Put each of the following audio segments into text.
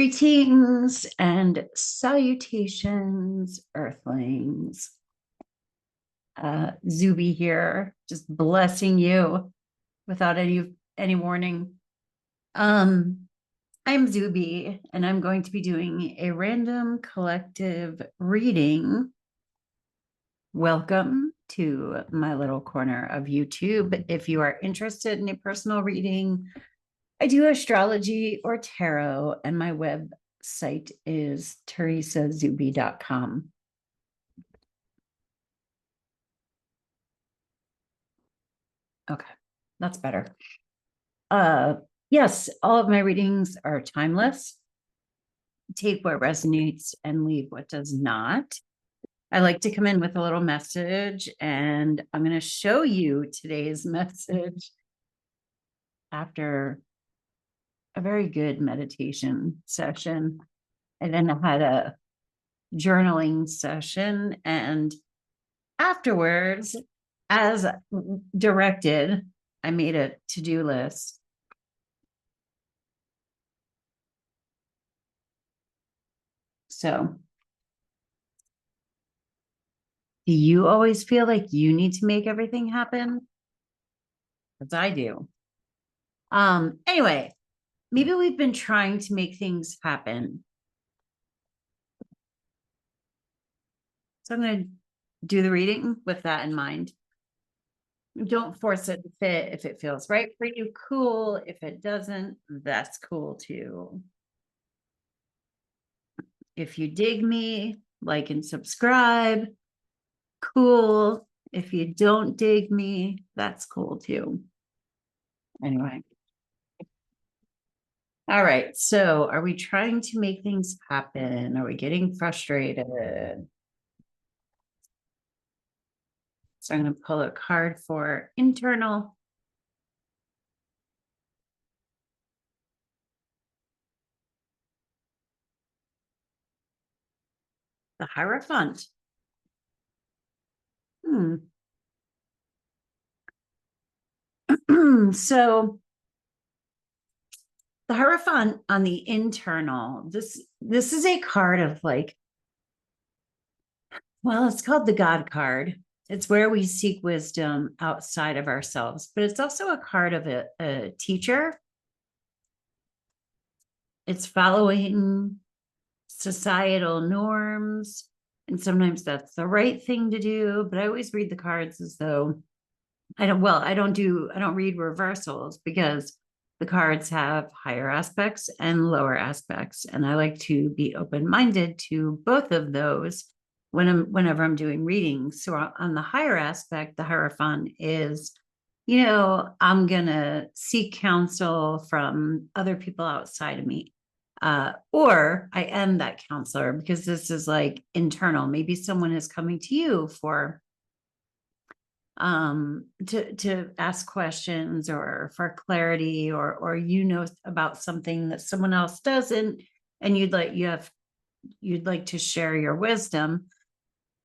Greetings and salutations, Earthlings. Zube here, just blessing you without any warning. I'm Zube, and I'm going to be doing a random collective reading. Welcome to my little corner of YouTube. If you are interested in a personal reading, I do astrology or tarot, and my website is teresazube.com. Okay, that's better. Yes, all of my readings are timeless. Take what resonates and leave what does not. I like to come in with a little message, and I'm going to show you today's message after a very good meditation session. And then I had a journaling session, and afterwards, as directed, I made a to-do list. So, do you always feel like you need to make everything happen? Because I do. Anyway, maybe we've been trying to make things happen. So I'm going to do the reading with that in mind. Don't force it to fit. If it feels right for you, cool. If it doesn't, that's cool too. If you dig me, like and subscribe, cool. If you don't dig me, that's cool too. Anyway. All right. So are we trying to make things happen? Are we getting frustrated? So I'm going to pull a card for internal. The Hierophant. So the Hierophant on the internal, this is a card of like, well, it's called the God card. It's where we seek wisdom outside of ourselves, but it's also a card of a teacher. It's following societal norms, and sometimes that's the right thing to do, but I always read the cards as though I don't read reversals because the cards have higher aspects and lower aspects, and I like to be open-minded to both of those whenever I'm doing readings. So on the higher aspect, the Hierophant is, I'm gonna seek counsel from other people outside of me. Or I am that counselor, because this is like internal. Maybe someone is coming to you for to ask questions or for clarity, or about something that someone else doesn't, and you'd like to share your wisdom.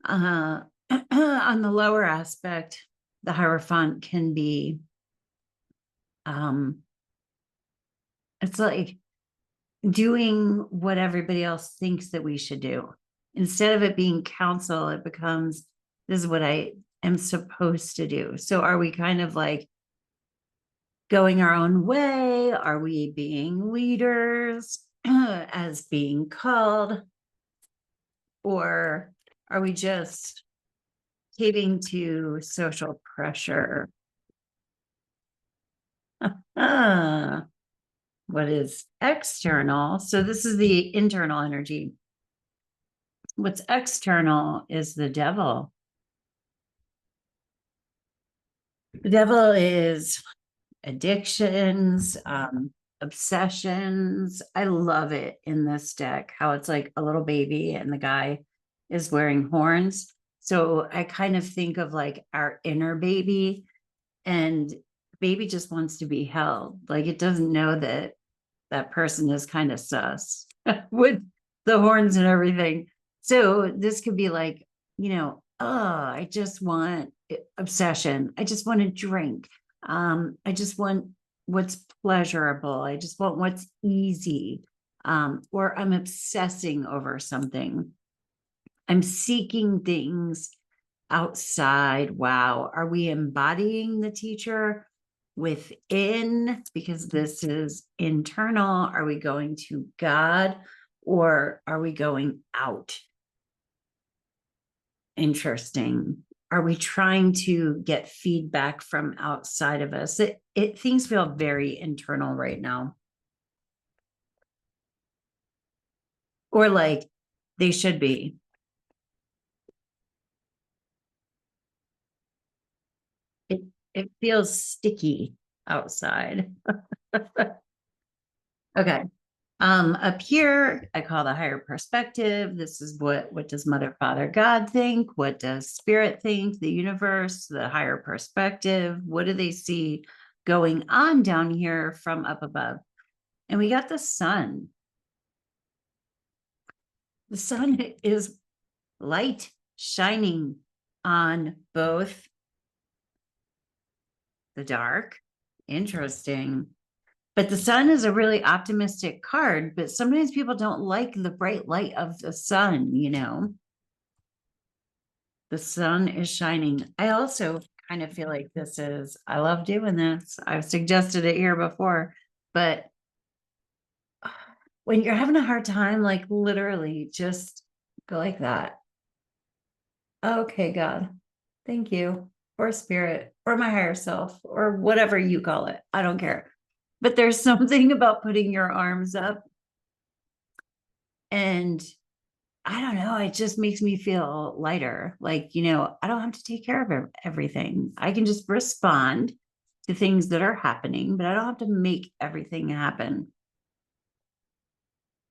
On the lower aspect, the Hierophant can be it's like doing what everybody else thinks that we should do. Instead of it being counsel, it becomes, this is what I am supposed to do. So are we kind of like going our own way? Are we being leaders as being called? Or are we just caving to social pressure? What is external? So this is the internal energy. What's external is the devil. The devil is addictions, obsessions. I love it in this deck, how it's like a little baby and the guy is wearing horns. So I kind of think of like our inner baby, and baby just wants to be held. Like it doesn't know that that person is kind of sus with the horns and everything. So this could be like, I just want obsession. I just want to drink. I just want what's pleasurable. I just want what's easy. or I'm obsessing over something. I'm seeking things outside. Wow. Are we embodying the teacher within? Because this is internal. Are we going to God or are we going out? Interesting. Are we trying to get feedback from outside of us? Things feel very internal right now. Or like they should be. It feels sticky outside. Okay. Up here, I call the higher perspective. This is what does Mother, Father, God think? What does Spirit think? The universe, the higher perspective. What do they see going on down here from up above? And we got the sun. The sun is light shining on both the dark. Interesting. But the sun is a really optimistic card, but sometimes people don't like the bright light of the sun, you know. The sun is shining. I also kind of feel like I love doing this. I've suggested it here before, but when you're having a hard time, like literally just go like that. Okay, God, thank you, or spirit, or my higher self, or whatever you call it. I don't care. But there's something about putting your arms up and I don't know, it just makes me feel lighter. Like, I don't have to take care of everything. I can just respond to things that are happening, but I don't have to make everything happen.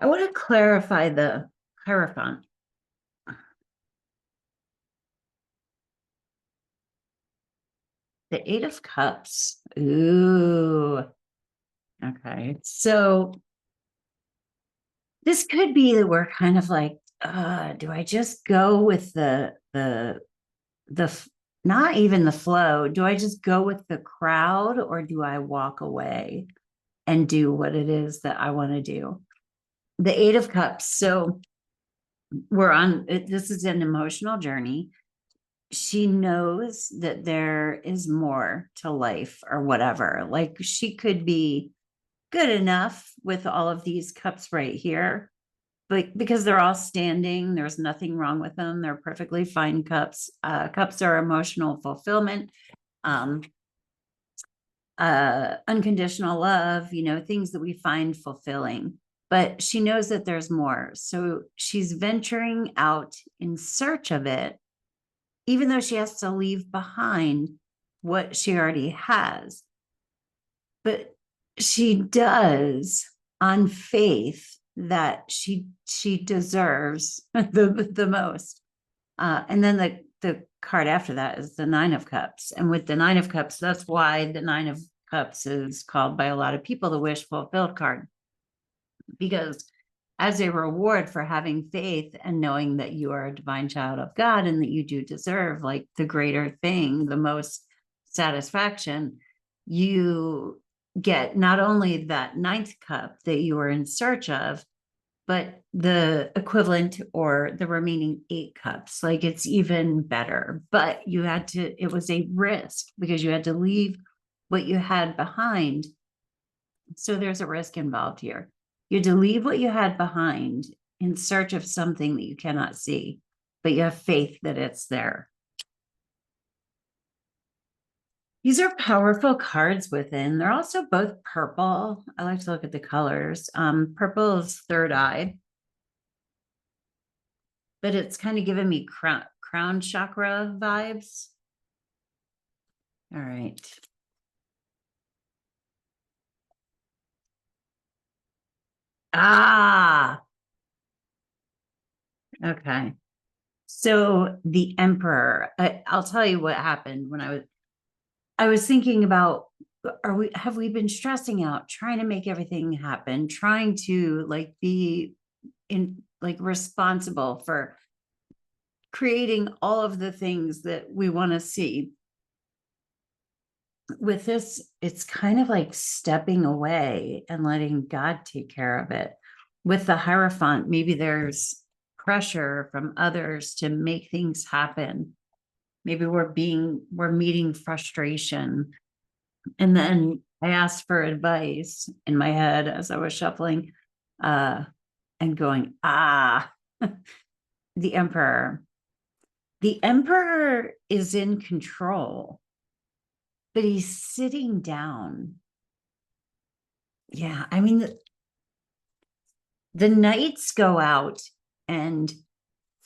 I want to clarify the Hierophant. The Eight of Cups. Ooh. Okay. So this could be that we're kind of like, do I just go with the not even the flow? Do I just go with the crowd or do I walk away and do what it is that I want to do? The Eight of Cups. So this is an emotional journey. She knows that there is more to life or whatever. Like she could be good enough with all of these cups right here, but because they're all standing, there's nothing wrong with them. They're perfectly fine cups. Cups are emotional fulfillment, um, unconditional love, things that we find fulfilling. But she knows that there's more. So she's venturing out in search of it, even though she has to leave behind what she already has. But she does on faith that she deserves the most. And then the card after that is the Nine of Cups. And with the Nine of Cups, that's why the Nine of Cups is called by a lot of people the wish fulfilled card. Because as a reward for having faith and knowing that you are a divine child of God and that you do deserve like the greater thing, the most satisfaction, you get not only that ninth cup that you were in search of, but the equivalent or the remaining 8 cups. Like it's even better. But it was a risk because you had to leave what you had behind. So there's a risk involved here. You had to leave what you had behind in search of something that you cannot see, but you have faith that it's there. These are powerful cards within. They're also both purple. I like to look at the colors. Purple is third eye, but it's kind of giving me crown chakra vibes. All right. Ah, okay. So the Emperor, I'll tell you what happened when I was thinking about, have we been stressing out, trying to make everything happen, trying to like be in like responsible for creating all of the things that we want to see. With this, it's kind of like stepping away and letting God take care of it. with the Hierophant, maybe there's pressure from others to make things happen. Maybe we're meeting frustration. And then I asked for advice in my head as I was shuffling, and going, the Emperor. The Emperor is in control, but he's sitting down. Yeah, I mean, the knights go out and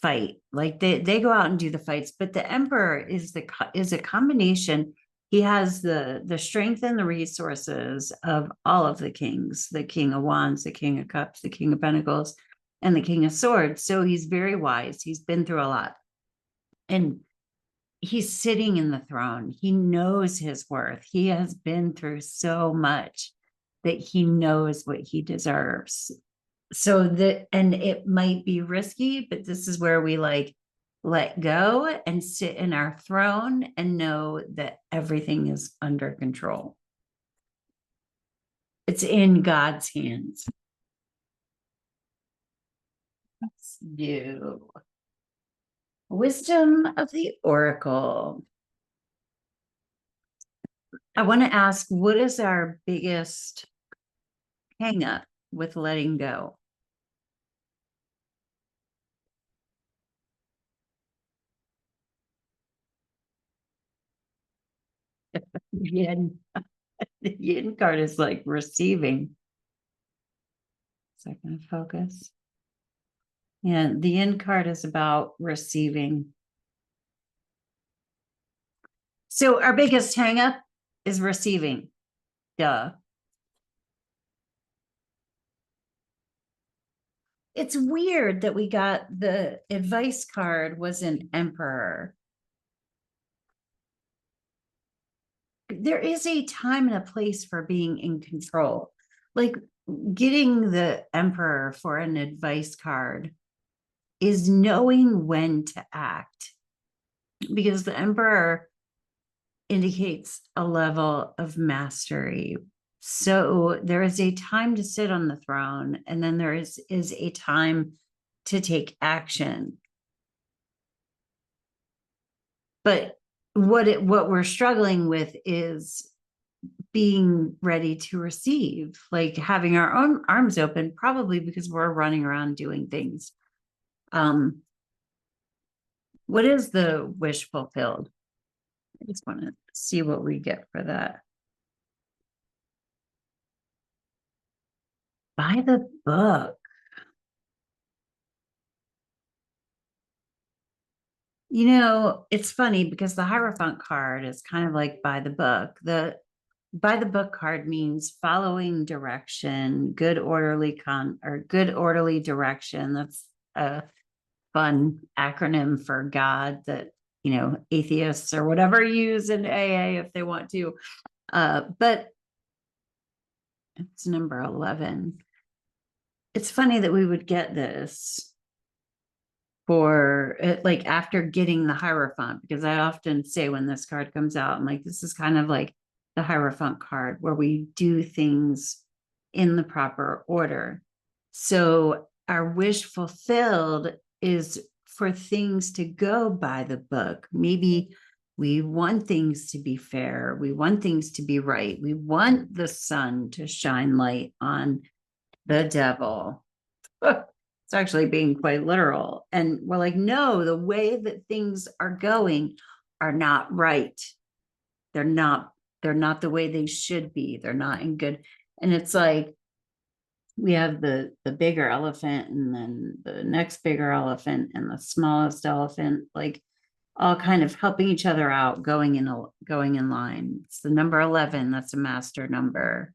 fight, like they go out and do the fights, but the Emperor is a combination. He has the strength and the resources of all of the kings, the King of Wands, the King of Cups, the King of Pentacles, and the King of Swords. So he's very wise. He's been through a lot, and he's sitting in the throne. He knows his worth. He has been through so much that he knows what he deserves. So that, and it might be risky, but this is where we like let go and sit in our throne and know that everything is under control. It's in God's hands. Let's do Wisdom of the Oracle. I want to ask, what is our biggest hang up with letting go? Yin, the yin card is like receiving. Is that going to focus? Yeah, the yin card is about receiving. So our biggest hang up is receiving. Duh. It's weird that we got the advice card was an emperor. There is a time and a place for being in control. Like getting the emperor for an advice card is knowing when to act, because the emperor indicates a level of mastery. So there is a time to sit on the throne, and then there is a time to take action. But what we're struggling with is being ready to receive, like having our own arms open, probably because we're running around doing things. What is the wish fulfilled? I just want to see what we get for that. By the book. You know, it's funny because the Hierophant card is kind of like by the book. The by the book card means following direction, good orderly direction. That's a fun acronym for God that, atheists or whatever use in AA if they want to. But it's number 11. It's funny that we would get this for it, like after getting the Hierophant, because I often say when this card comes out, I'm like, this is kind of like the Hierophant card where we do things in the proper order. So our wish fulfilled is for things to go by the book. Maybe we want things to be fair. We want things to be right. We want the sun to shine light on the devil. It's actually being quite literal. And we're like, no, the way that things are going are not right. They're not, they're not the way they should be. They're not in good. And it's like we have the bigger elephant and then the next bigger elephant and the smallest elephant, like all kind of helping each other out, going in line. It's the number 11. That's a master number.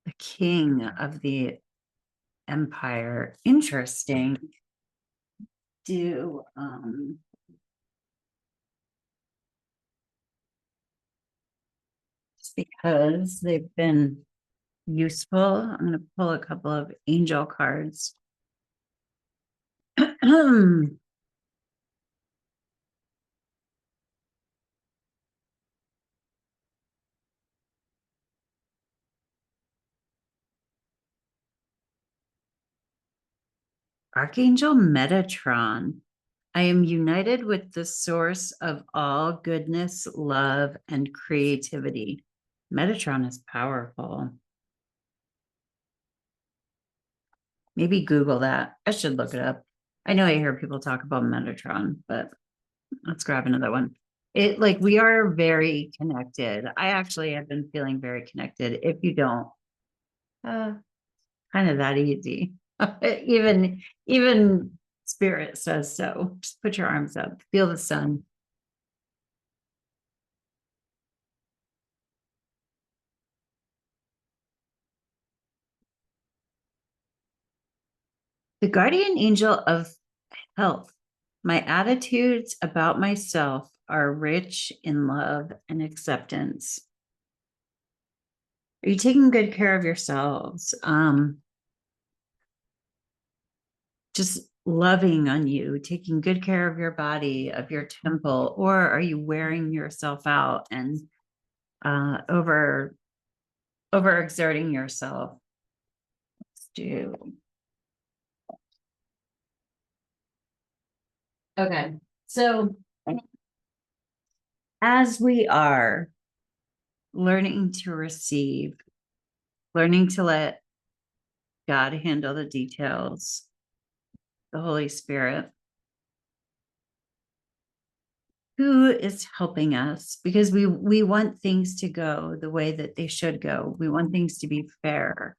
The king of the empire. Interesting. Do just because they've been useful, I'm going to pull a couple of angel cards. Archangel Metatron. I am united with the source of all goodness, love, and creativity. Metatron is powerful. Maybe Google that. I should look it up. I know I hear people talk about Metatron, but let's grab another one. It like we are very connected. I actually have been feeling very connected. If you don't, uh, kind of that easy. Even spirit says so. Just put your arms up, feel the sun. The guardian angel of health. My attitudes about myself are rich in love and acceptance. Are you taking good care of yourselves? Just loving on you, taking good care of your body, of your temple, or are you wearing yourself out and overexerting yourself? Let's do. Okay. So as we are learning to receive, learning to let God handle the details, the Holy Spirit, who is helping us because we want things to go the way that they should go. We want things to be fair.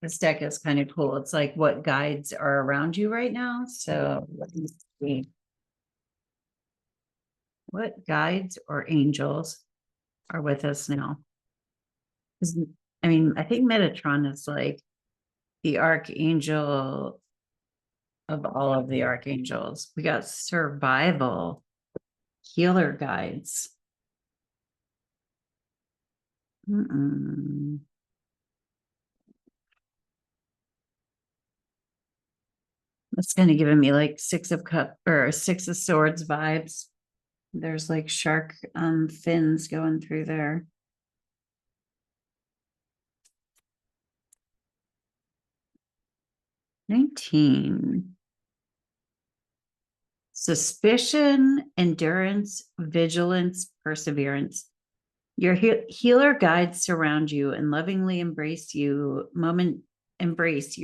This deck is kind of cool. It's like what guides are around you right now. So let me see. What guides or angels are with us now? I mean, I think Metatron is like the archangel of all of the archangels. We got survival, healer guides. Mm-mm. That's kind of giving me like six of cup or six of swords vibes. There's like shark fins going through there. 19. Suspicion, endurance, vigilance, perseverance. Your healer guides surround you and lovingly embrace your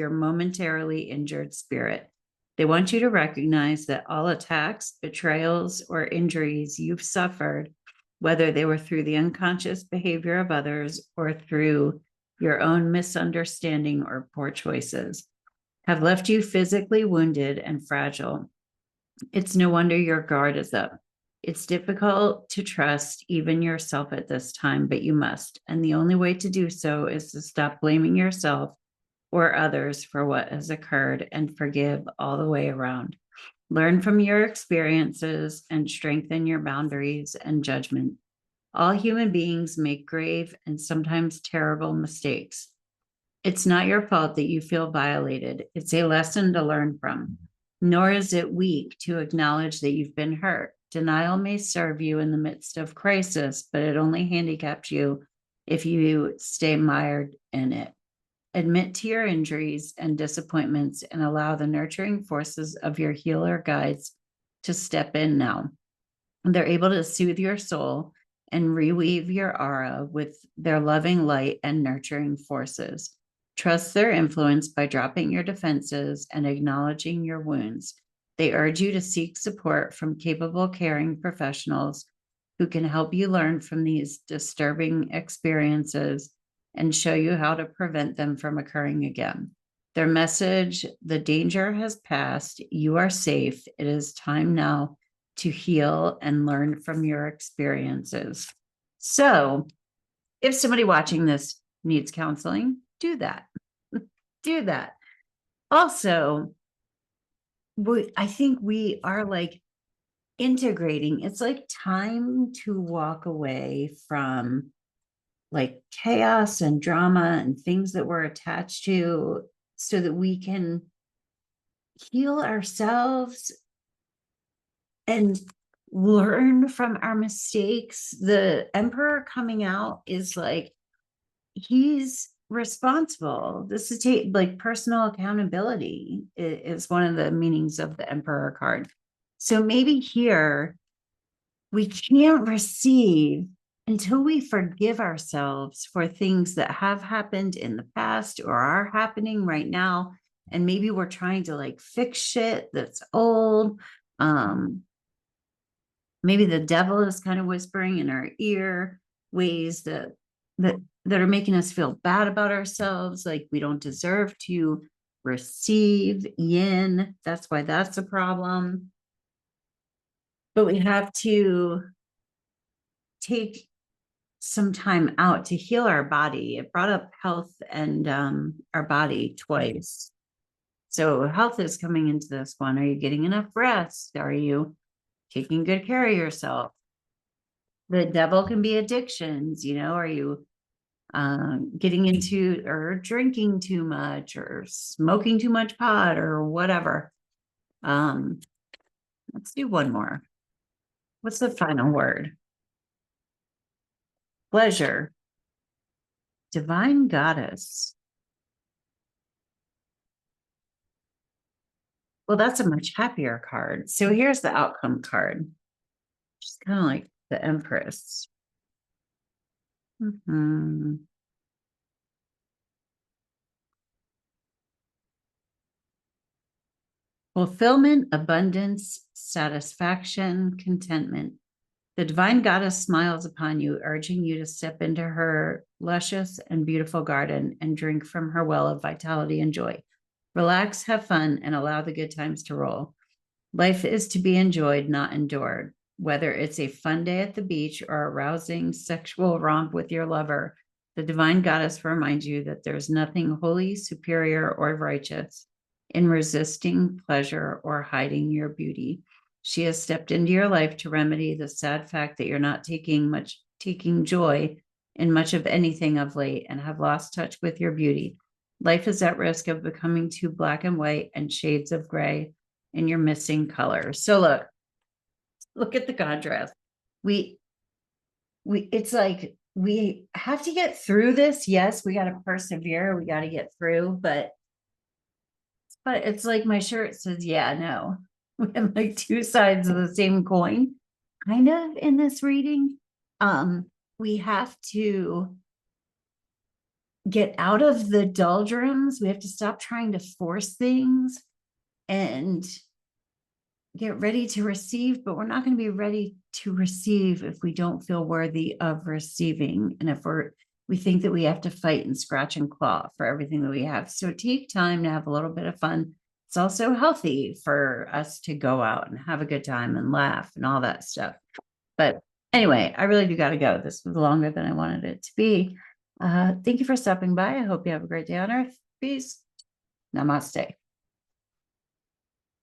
momentarily injured spirit. They want you to recognize that all attacks, betrayals, or injuries you've suffered, whether they were through the unconscious behavior of others or through your own misunderstanding or poor choices, have left you physically wounded and fragile. It's no wonder your guard is up. It's difficult to trust even yourself at this time, but you must. And the only way to do so is to stop blaming yourself or others for what has occurred and forgive all the way around. Learn from your experiences and strengthen your boundaries and judgment. All human beings make grave and sometimes terrible mistakes. It's not your fault that you feel violated. It's a lesson to learn from. Nor is it weak to acknowledge that you've been hurt. Denial may serve you in the midst of crisis, but it only handicaps you if you stay mired in it. Admit to your injuries and disappointments and allow the nurturing forces of your healer guides to step in now. They're able to soothe your soul and reweave your aura with their loving light and nurturing forces. Trust their influence by dropping your defenses and acknowledging your wounds. They urge you to seek support from capable, caring professionals who can help you learn from these disturbing experiences and show you how to prevent them from occurring again. Their message: the danger has passed. You are safe. It is time now to heal and learn from your experiences. So, if somebody watching this needs counseling, do that. Do that. Also, I think we are like integrating. It's like time to walk away from like chaos and drama and things that we're attached to so that we can heal ourselves and learn from our mistakes. The emperor coming out is like he's responsible. This is like personal accountability is one of the meanings of the Emperor card. So maybe here we can't receive until we forgive ourselves for things that have happened in the past or are happening right now. And maybe we're trying to like fix shit that's old. Maybe the devil is kind of whispering in our ear ways that are making us feel bad about ourselves, like we don't deserve to receive yin. That's why that's a problem. But we have to take some time out to heal our body. It brought up health and our body twice. So health is coming into this one. Are you getting enough rest? Are you taking good care of yourself? The devil can be addictions, are you getting into or drinking too much or smoking too much pot or whatever? Let's do one more. What's the final word? Pleasure. Divine Goddess. Well, that's a much happier card. So here's the outcome card. Which is kind of like the Empress. Fulfillment, abundance, satisfaction, contentment. The divine goddess smiles upon you, urging you to step into her luscious and beautiful garden and drink from her well of vitality and joy. Relax, have fun, and allow the good times to roll. Life is to be enjoyed, not endured. Whether it's a fun day at the beach or a rousing sexual romp with your lover, the divine goddess reminds you that there's nothing holy, superior, or righteous in resisting pleasure or hiding your beauty. She has stepped into your life to remedy the sad fact that you're not taking joy in much of anything of late and have lost touch with your beauty. Life is at risk of becoming too black and white and shades of gray, and you're missing color. So look at the contrast. It's like we have to get through this. Yes, we got to persevere. We got to get through, but it's like my shirt says, yeah, no. We have like two sides of the same coin, kind of in this reading. We have to get out of the doldrums. We have to stop trying to force things and get ready to receive, but we're not going to be ready to receive if we don't feel worthy of receiving. And if we think that we have to fight and scratch and claw for everything that we have. So take time to have a little bit of fun. It's also healthy for us to go out and have a good time and laugh and all that stuff. But anyway, I really do got to go. This was longer than I wanted it to be. Thank you for stopping by. I hope you have a great day on Earth. Peace. Namaste.